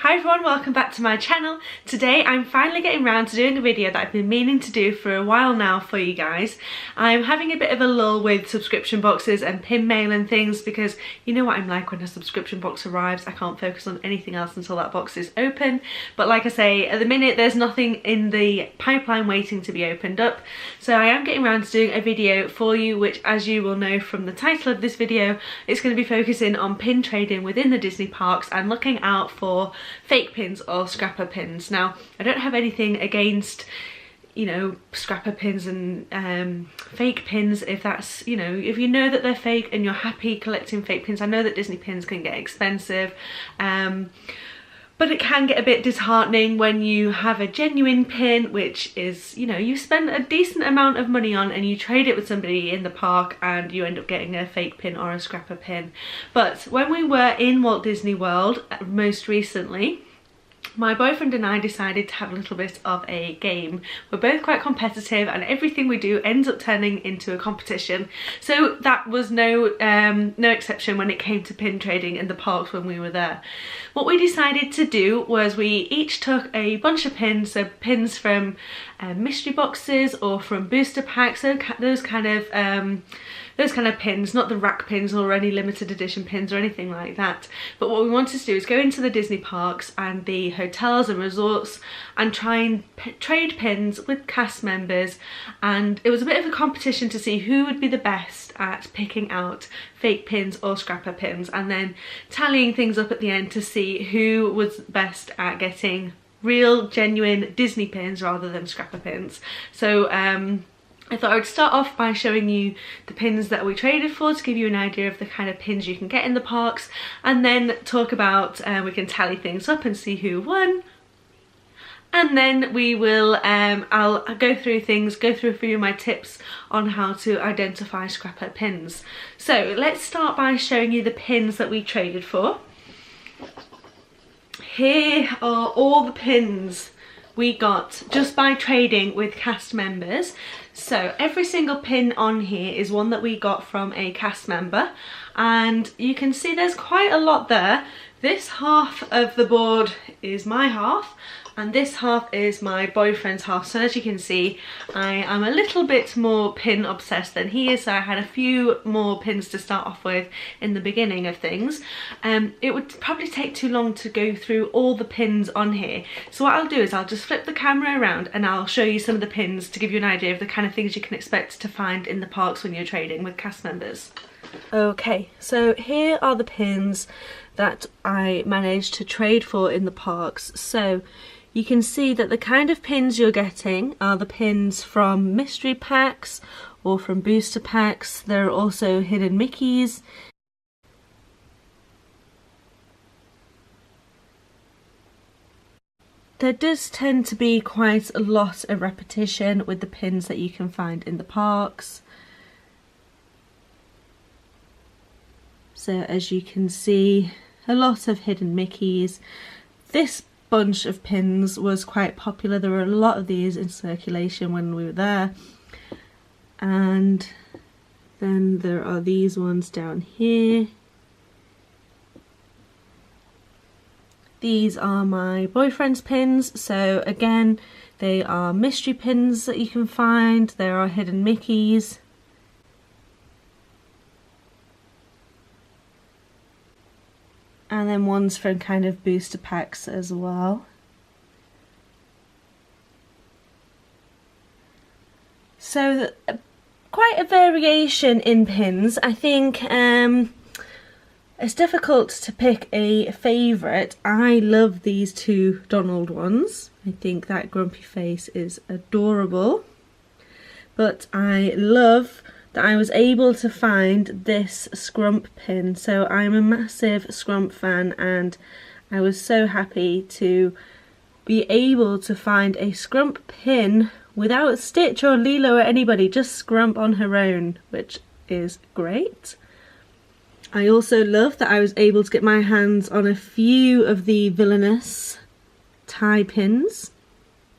Hi everyone, welcome back to my channel. Today I'm finally getting around to doing a video that I've been meaning to do for a while now for you guys. I'm having a bit of a lull with subscription boxes and pin mail and things because you know what I'm like when a subscription box arrives. I can't focus on anything else until that box is open. But like I say, at the minute there's nothing in the pipeline waiting to be opened up. So I am getting around to doing a video for you, which as you will know from the title of this video, it's going to be focusing on pin trading within the Disney parks and looking out for fake pins or scrapper pins. Now, I don't have anything against, you know, scrapper pins and fake pins if that's, you know, if you know that they're fake and you're happy collecting fake pins. I know that Disney pins can get expensive, but it can get a bit disheartening when you have a genuine pin, which is, you know, you spend a decent amount of money on and you trade it with somebody in the park and you end up getting a fake pin or a scrapper pin. But when we were in Walt Disney World most recently, my boyfriend and I decided to have a little bit of a game. We're both quite competitive and everything we do ends up turning into a competition. So that was no exception when it came to pin trading in the parks when we were there. What we decided to do was we each took a bunch of pins, so pins from mystery boxes or from booster packs, so those kind of pins, not the rack pins or any limited edition pins or anything like that. But what we wanted to do is go into the Disney parks and the hotels and resorts and try and trade pins with cast members, and it was a bit of a competition to see who would be the best at picking out fake pins or scrapper pins, and then tallying things up at the end to see who was best at getting real genuine Disney pins rather than scrapper pins. So I thought I would start off by showing you the pins that we traded for to give you an idea of the kind of pins you can get in the parks, and then talk about, we can tally things up and see who won. And then we will, I'll go through a few of my tips on how to identify scrapper pins. So let's start by showing you the pins that we traded for. Here are all the pins we got just by trading with cast members. So every single pin on here is one that we got from a cast member, and you can see there's quite a lot there. This half of the board is my half and this half is my boyfriend's half. So as you can see, I am a little bit more pin obsessed than he is, so I had a few more pins to start off with in the beginning of things. It would probably take too long to go through all the pins on here, so what I'll do is I'll just flip the camera around and I'll show you some of the pins to give you an idea of the kind of things you can expect to find in the parks when you're trading with cast members. Okay, so here are the pins that I managed to trade for in the parks. So you can see that the kind of pins you're getting are the pins from mystery packs or from booster packs. There are also hidden Mickeys. There does tend to be quite a lot of repetition with the pins that you can find in the parks. So as you can see, a lot of hidden Mickeys. This bunch of pins was quite popular. There were a lot of these in circulation when we were there. And then there are these ones down here. These are my boyfriend's pins. So again, they are mystery pins that you can find. There are hidden Mickeys. And then ones from kind of booster packs as well. So quite a variation in pins. I think it's difficult to pick a favourite. I love these two Donald ones. I think that grumpy face is adorable. But I love that I was able to find this Scrump pin. So I'm a massive Scrump fan and I was so happy to be able to find a Scrump pin without Stitch or Lilo or anybody, just Scrump on her own, which is great. I also love that I was able to get my hands on a few of the villainous tie pins.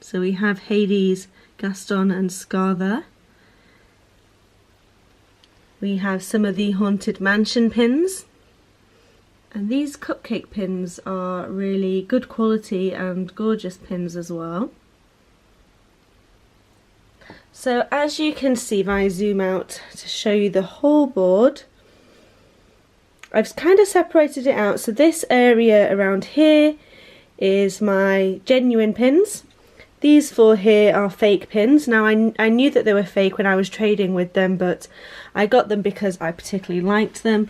So we have Hades, Gaston and Scar there. We have some of the Haunted Mansion pins. And these cupcake pins are really good quality and gorgeous pins as well. So as you can see, if I zoom out to show you the whole board, I've kind of separated it out. So this area around here is my genuine pins. These four here are fake pins. Now I knew that they were fake when I was trading with them, but I got them because I particularly liked them.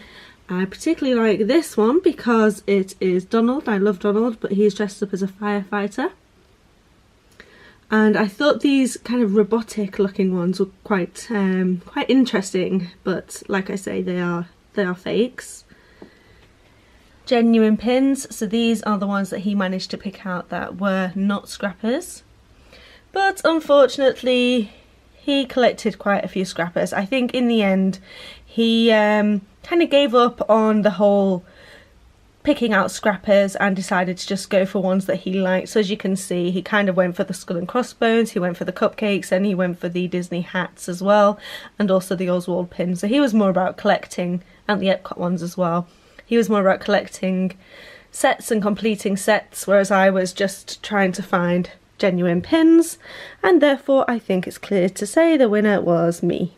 I particularly like this one because it is Donald. I love Donald, but he's dressed up as a firefighter. And I thought these kind of robotic looking ones were quite interesting, but like I say, they are fakes. Genuine pins, so these are the ones that he managed to pick out that were not scrappers. But unfortunately, he collected quite a few scrappers. I think in the end, he kind of gave up on the whole picking out scrappers and decided to just go for ones that he liked. So as you can see, he kind of went for the skull and crossbones, he went for the cupcakes, and he went for the Disney hats as well, and also the Oswald pins. So he was more about collecting, and the Epcot ones as well. He was more about collecting sets and completing sets, whereas I was just trying to find genuine pins, and therefore I think it's clear to say the winner was me.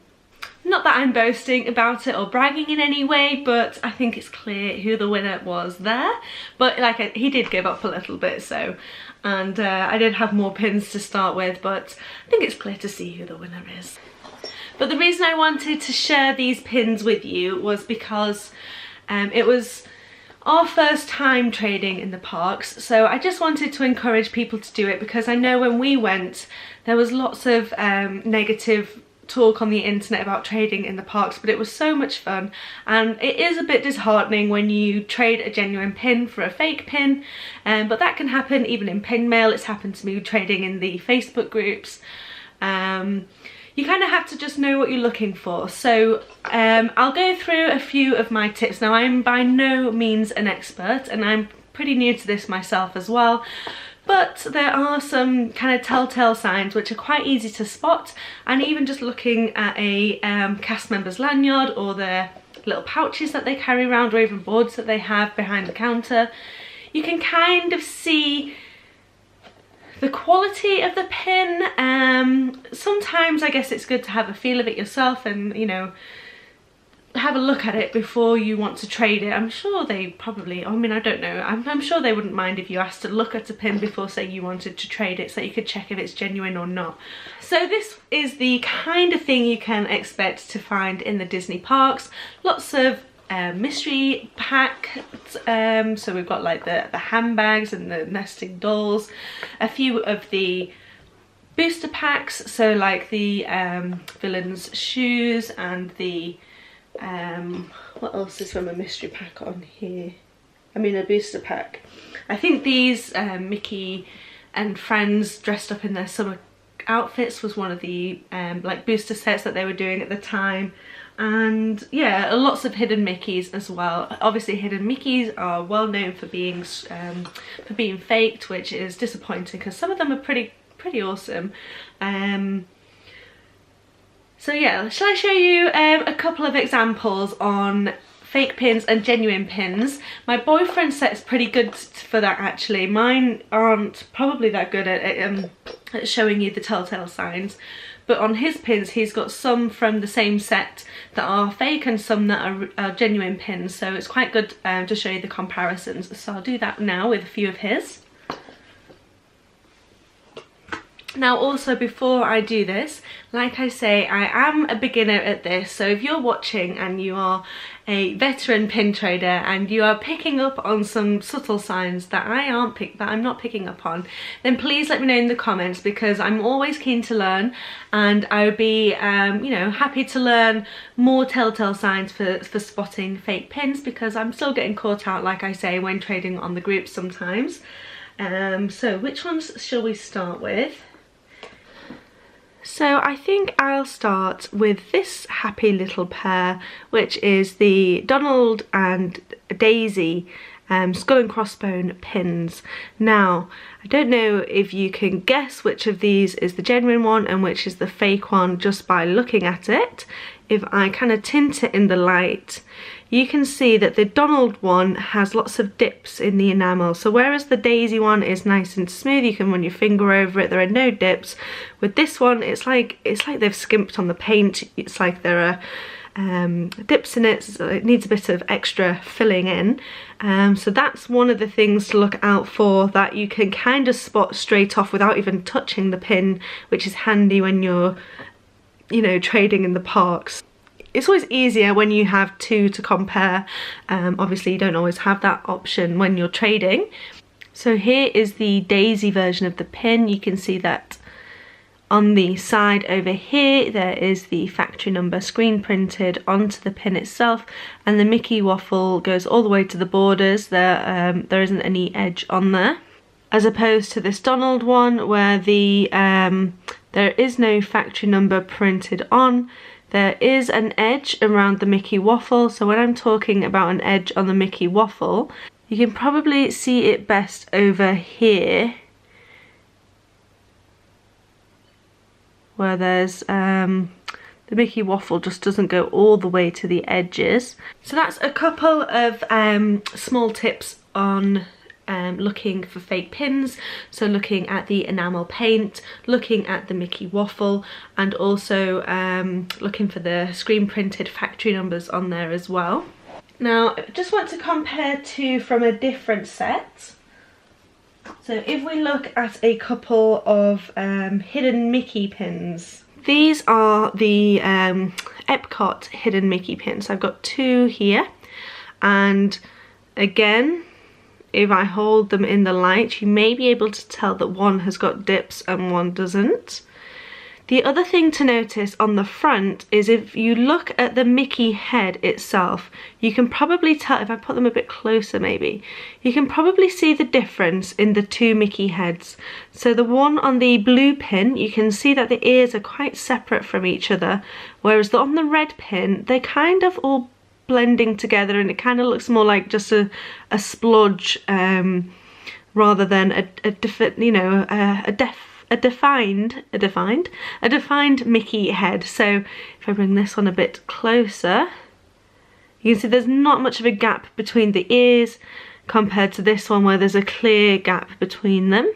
Not that I'm boasting about it or bragging in any way, but I think it's clear who the winner was there. But he did give up a little bit, so, and I did have more pins to start with, but I think it's clear to see who the winner is. But the reason I wanted to share these pins with you was because it was our first time trading in the parks, so I just wanted to encourage people to do it, because I know when we went there was lots of negative talk on the internet about trading in the parks, but it was so much fun. And it is a bit disheartening when you trade a genuine pin for a fake pin, but that can happen even in pin mail. It's happened to me trading in the Facebook groups. You kind of have to just know what you're looking for. So I'll go through a few of my tips. Now, I'm by no means an expert, and I'm pretty new to this myself as well, but there are some kind of telltale signs which are quite easy to spot, and even just looking at a cast member's lanyard or their little pouches that they carry around, or even boards that they have behind the counter, you can kind of see the quality of the pin. Sometimes I guess it's good to have a feel of it yourself and, you know, have a look at it before you want to trade it. I'm sure they probably, I mean, I don't know, I'm sure they wouldn't mind if you asked to look at a pin before, say, you wanted to trade it, so you could check if it's genuine or not. So this is the kind of thing you can expect to find in the Disney parks. Lots of mystery pack, so we've got like the handbags and the nesting dolls, a few of the booster packs, so like the villain's shoes, and the what else is from a mystery pack on here? I mean, a booster pack. I think these Mickey and friends dressed up in their summer outfits was one of the like booster sets that they were doing at the time. And yeah, lots of hidden Mickeys as well. Obviously hidden Mickeys are well known for being faked, which is disappointing because some of them are pretty awesome. So yeah, shall I show you a couple of examples on fake pins and genuine pins? My boyfriend's set's pretty good for that actually. Mine aren't probably that good at showing you the telltale signs. But on his pins, he's got some from the same set that are fake and some that are genuine pins. So it's quite good to show you the comparisons. So I'll do that now with a few of his. Now also, before I do this, like I say, I am a beginner at this, so if you're watching and you are a veteran pin trader and you are picking up on some subtle signs that I'm not picking up on, then please let me know in the comments, because I'm always keen to learn, and I would be you know, happy to learn more telltale signs for spotting fake pins, because I'm still getting caught out, like I say, when trading on the group sometimes. So which ones shall we start with? So I think I'll start with this happy little pair, which is the Donald and Daisy skull and crossbone pins. Now, I don't know if you can guess which of these is the genuine one and which is the fake one just by looking at it. If I kind of tint it in the light, you can see that the Donald one has lots of dips in the enamel. So whereas the Daisy one is nice and smooth, you can run your finger over it, there are no dips. With this one, it's like they've skimped on the paint. It's like there are dips in it, so it needs a bit of extra filling in. So that's one of the things to look out for, that you can kind of spot straight off without even touching the pin, which is handy when you're, you know, trading in the parks. It's always easier when you have two to compare. Obviously you don't always have that option when you're trading. So here is the Daisy version of the pin. You can see that on the side over here there is the factory number screen printed onto the pin itself, and the Mickey waffle goes all the way to the borders. There isn't any edge on there, as opposed to this Donald one where the there is no factory number printed on. There is an edge around the Mickey waffle, so when I'm talking about an edge on the Mickey waffle, you can probably see it best over here, where there's the Mickey waffle just doesn't go all the way to the edges. So that's a couple of small tips on looking for fake pins. So looking at the enamel paint, looking at the Mickey waffle, and also looking for the screen printed factory numbers on there as well. Now, I just want to compare two from a different set. So if we look at a couple of hidden Mickey pins, these are the Epcot hidden Mickey pins. I've got two here, and again, if I hold them in the light, you may be able to tell that one has got dips and one doesn't. The other thing to notice on the front is if you look at the Mickey head itself, you can probably tell, if I put them a bit closer maybe, you can probably see the difference in the two Mickey heads. So the one on the blue pin, you can see that the ears are quite separate from each other, whereas on the red pin, they're kind of all blending together, and it kind of looks more like just a splodge rather than a defined Mickey head. So if I bring this one a bit closer, you can see there's not much of a gap between the ears compared to this one where there's a clear gap between them.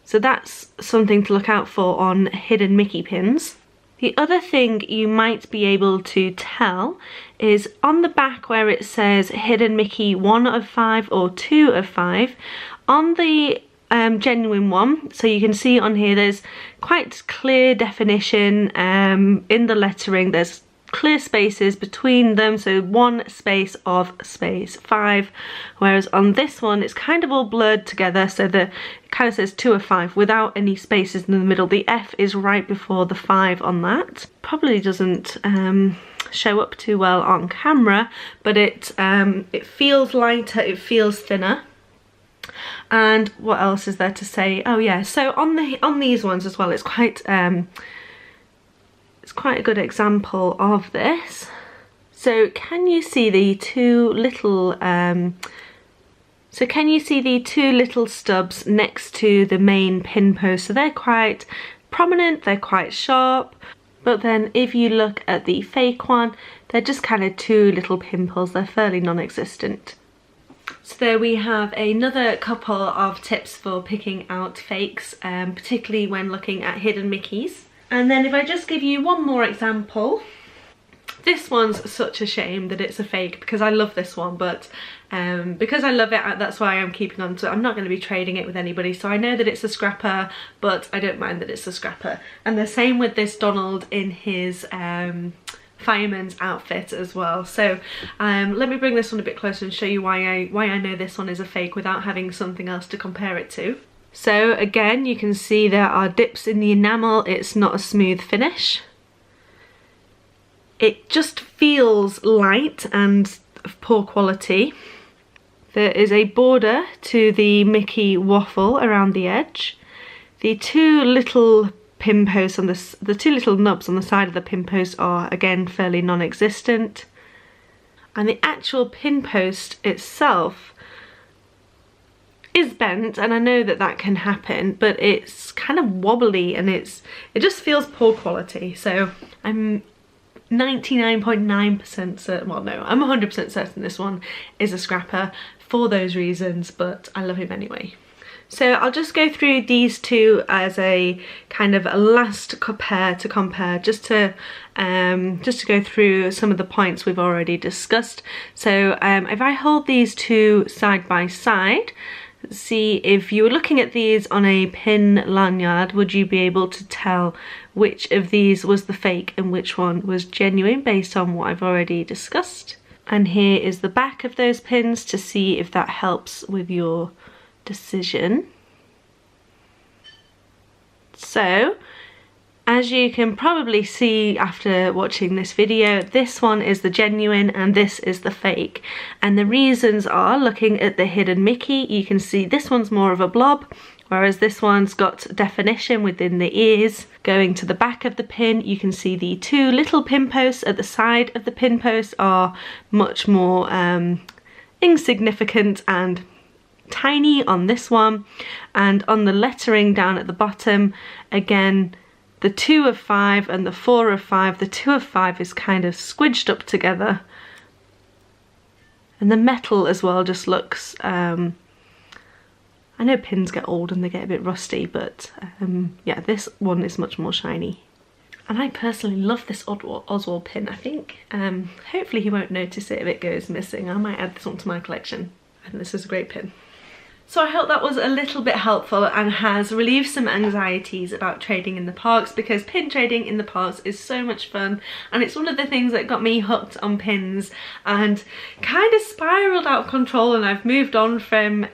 So that's something to look out for on hidden Mickey pins. The other thing you might be able to tell is on the back where it says hidden Mickey 1 of 5 or 2 of 5, on the genuine one, so you can see on here there's quite clear definition in the lettering. There's clear spaces between them, so 1 space of space 5, whereas on this one it's kind of all blurred together, so it kind of says 2 of 5 without any spaces in the middle. The F is right before the 5 on that. Probably doesn't show up too well on camera, but it feels lighter, it feels thinner. And what else is there to say? Oh yeah, so on these ones as well, it's quite a good example of this. So can you see the two little stubs next to the main pin post? So they're quite prominent, they're quite sharp, but then if you look at the fake one, they're just kind of two little pimples. They're fairly non-existent. So there we have another couple of tips for picking out fakes, particularly when looking at hidden Mickeys. And then if I just give you one more example, this one's such a shame that it's a fake because I love this one, but because I love it, that's why I'm keeping on to it. I'm not going to be trading it with anybody, so I know that it's a scrapper, but I don't mind that it's a scrapper. And the same with this Donald in his fireman's outfit as well. So let me bring this one a bit closer and show you why I know this one is a fake without having something else to compare it to. So again, you can see there are dips in the enamel. It's not a smooth finish. It just feels light and of poor quality. There is a border to the Mickey waffle around the edge. The two little pin posts on the two little nubs on the side of the pin post are again fairly non-existent. And the actual pin post itself is bent, and I know that that can happen, but it's kind of wobbly and it just feels poor quality. So I'm 99.9% certain, well no, I'm 100% certain this one is a scrapper for those reasons, but I love him anyway. So I'll just go through these two as a kind of a last pair to compare, just to go through some of the points we've already discussed. So if I hold these two side by side, see if you were looking at these on a pin lanyard, would you be able to tell which of these was the fake and which one was genuine based on what I've already discussed? And here is the back of those pins to see if that helps with your decision. So as you can probably see after watching this video, this one is the genuine and this is the fake. And the reasons are, looking at the hidden Mickey, you can see this one's more of a blob, whereas this one's got definition within the ears. Going to the back of the pin, you can see the two little pin posts at the side of the pin post are much more insignificant and tiny on this one. And on the lettering down at the bottom, again, the 2 of 5 and the 4 of 5, the 2 of 5 is kind of squidged up together. And the metal as well just looks, I know pins get old and they get a bit rusty, but yeah, this one is much more shiny. And I personally love this Oswald pin. I think hopefully he won't notice it if it goes missing. I might add this one to my collection. And this is a great pin. So I hope that was a little bit helpful and has relieved some anxieties about trading in the parks, because pin trading in the parks is so much fun, and it's one of the things that got me hooked on pins and kind of spiraled out of control, and I've moved on from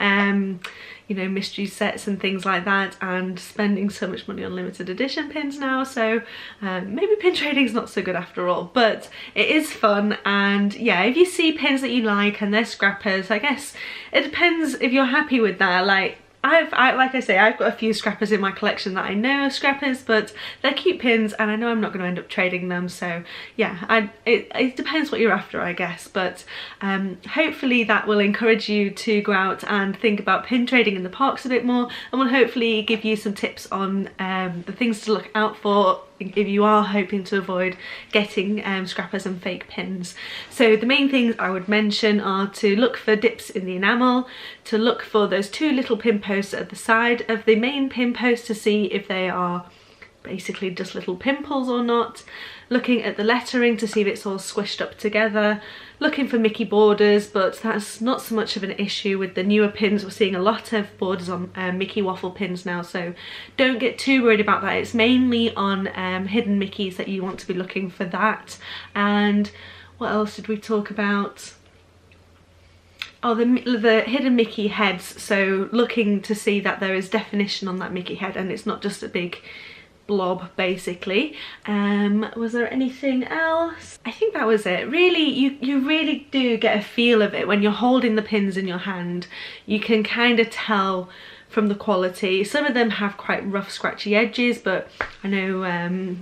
you know, mystery sets and things like that, and spending so much money on limited edition pins now, so maybe pin trading is not so good after all, but it is fun. And yeah, if you see pins that you like and they're scrappers, I guess it depends if you're happy with that. Like like I say, I've got a few scrappers in my collection that I know are scrappers, but they're cute pins and I know I'm not going to end up trading them. So yeah, it depends what you're after, I guess. But hopefully that will encourage you to go out and think about pin trading in the parks a bit more, and will hopefully give you some tips on the things to look out for if you are hoping to avoid getting scrappers and fake pins. So the main things I would mention are to look for dips in the enamel, to look for those two little pin posts at the side of the main pin post to see if they are basically just little pimples or not, looking at the lettering to see if it's all squished up together, looking for Mickey borders, but that's not so much of an issue with the newer pins. We're seeing a lot of borders on Mickey waffle pins now, so don't get too worried about that. It's mainly on hidden Mickeys that you want to be looking for that. And what else did we talk about? Oh, the hidden Mickey heads, so looking to see that there is definition on that Mickey head and it's not just a big blob basically. Was there anything else? I think that was it. Really, you really do get a feel of it when you're holding the pins in your hand. You can kind of tell from the quality. Some of them have quite rough scratchy edges, but I know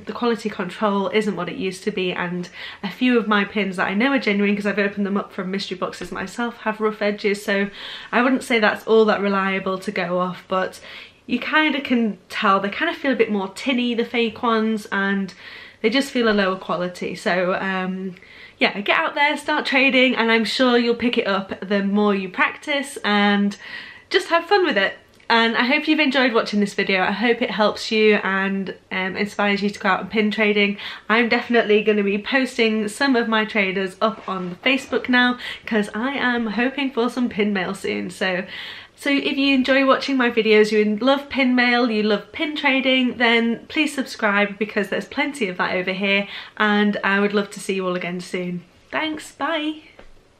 the quality control isn't what it used to be, and a few of my pins that I know are genuine, because I've opened them up from mystery boxes myself, have rough edges, so I wouldn't say that's all that reliable to go off, but you kind of can tell they kind of feel a bit more tinny, the fake ones, and they just feel a lower quality. So yeah, get out there, start trading, and I'm sure you'll pick it up the more you practice, and just have fun with it. And I hope you've enjoyed watching this video. I hope it helps you and inspires you to go out and pin trading. I'm definitely going to be posting some of my traders up on Facebook now, because I am hoping for some pin mail soon. So if you enjoy watching my videos, you love pin mail, you love pin trading, then please subscribe, because there's plenty of that over here, and I would love to see you all again soon. Thanks, bye!